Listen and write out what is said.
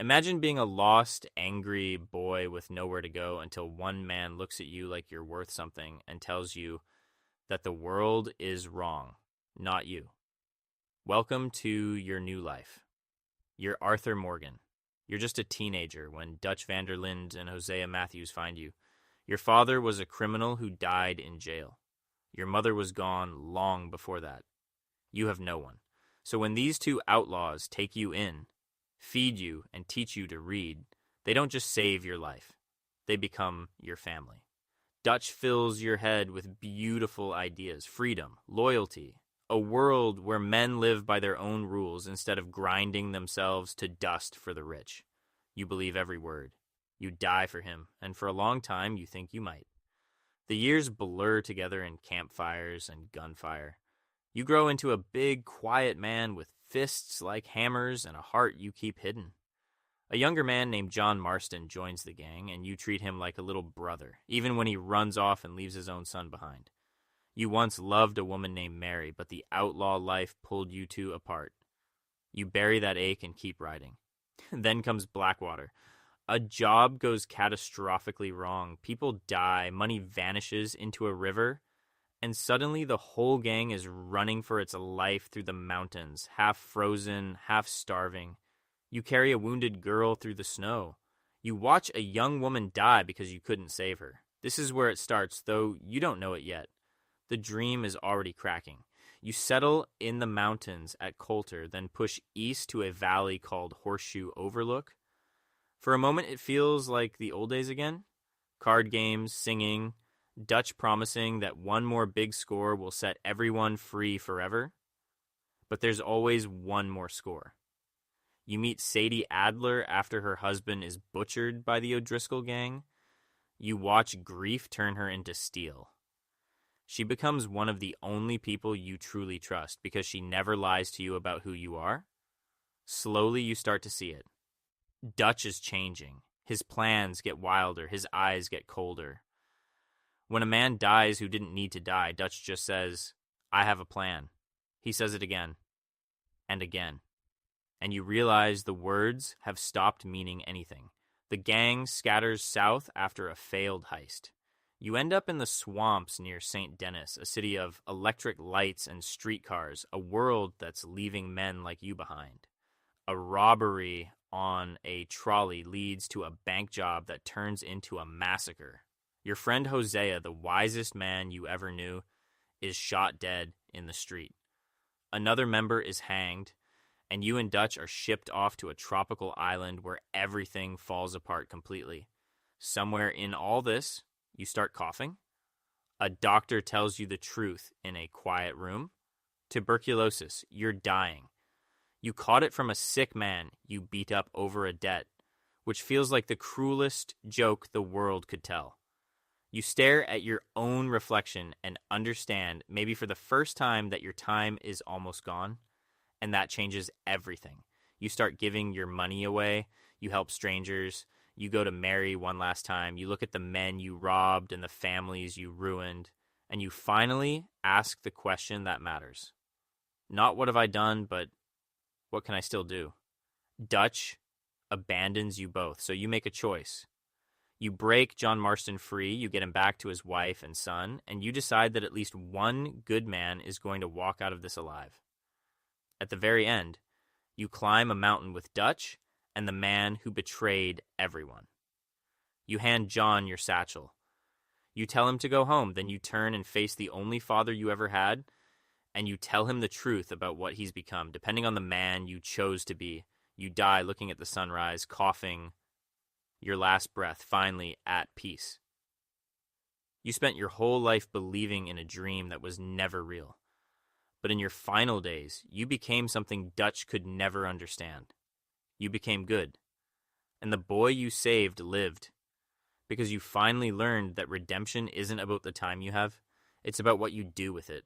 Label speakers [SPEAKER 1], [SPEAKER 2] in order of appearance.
[SPEAKER 1] Imagine being a lost, angry boy with nowhere to go until one man looks at you like you're worth something and tells you that the world is wrong, not you. Welcome to your new life. You're Arthur Morgan. You're just a teenager when Dutch van der Linde and Hosea Matthews find you. Your father was a criminal who died in jail. Your mother was gone long before that. You have no one. So when these two outlaws take you in, feed you, and teach you to read, they don't just save your life. They become your family. Dutch fills your head with beautiful ideas, freedom, loyalty, a world where men live by their own rules instead of grinding themselves to dust for the rich. You believe every word. You die for him, and for a long time you think you might. The years blur together in campfires and gunfire. You grow into a big, quiet man with fists like hammers and a heart you keep hidden. A younger man named John Marston joins the gang, and you treat him like a little brother, even when he runs off and leaves his own son behind. You once loved a woman named Mary, but the outlaw life pulled you two apart. You bury that ache and keep riding. Then comes Blackwater. A job goes catastrophically wrong. People die, money vanishes into a river, and suddenly the whole gang is running for its life through the mountains, half frozen, half starving. You carry a wounded girl through the snow. You watch a young woman die because you couldn't save her. This is where it starts, though you don't know it yet. The dream is already cracking. You settle in the mountains at Coulter, then push east to a valley called Horseshoe Overlook. For a moment, it feels like the old days again. Card games, singing, Dutch promising that one more big score will set everyone free forever. But there's always one more score. You meet Sadie Adler after her husband is butchered by the O'Driscoll gang. You watch grief turn her into steel. She becomes one of the only people you truly trust because she never lies to you about who you are. Slowly you start to see it. Dutch is changing. His plans get wilder. His eyes get colder. When a man dies who didn't need to die, Dutch just says, "I have a plan." He says it again and again. And you realize the words have stopped meaning anything. The gang scatters south after a failed heist. You end up in the swamps near St. Denis, a city of electric lights and streetcars, a world that's leaving men like you behind. A robbery on a trolley leads to a bank job that turns into a massacre. Your friend Hosea, the wisest man you ever knew, is shot dead in the street. Another member is hanged, and you and Dutch are shipped off to a tropical island where everything falls apart completely. Somewhere in all this, you start coughing. A doctor tells you the truth in a quiet room. Tuberculosis, you're dying. You caught it from a sick man you beat up over a debt, which feels like the cruelest joke the world could tell. You stare at your own reflection and understand, maybe for the first time, that your time is almost gone, and that changes everything. You start giving your money away, you help strangers, you go to marry one last time, you look at the men you robbed and the families you ruined, and you finally ask the question that matters. Not what have I done, but what can I still do? Dutch abandons you both, so you make a choice. You break John Marston free, you get him back to his wife and son, and you decide that at least one good man is going to walk out of this alive. At the very end, you climb a mountain with Dutch and the man who betrayed everyone. You hand John your satchel. You tell him to go home, then you turn and face the only father you ever had, and you tell him the truth about what he's become. Depending on the man you chose to be, you die looking at the sunrise, coughing your last breath, finally at peace. You spent your whole life believing in a dream that was never real. But in your final days, you became something Dutch could never understand. You became good. And the boy you saved lived. Because you finally learned that redemption isn't about the time you have, it's about what you do with it.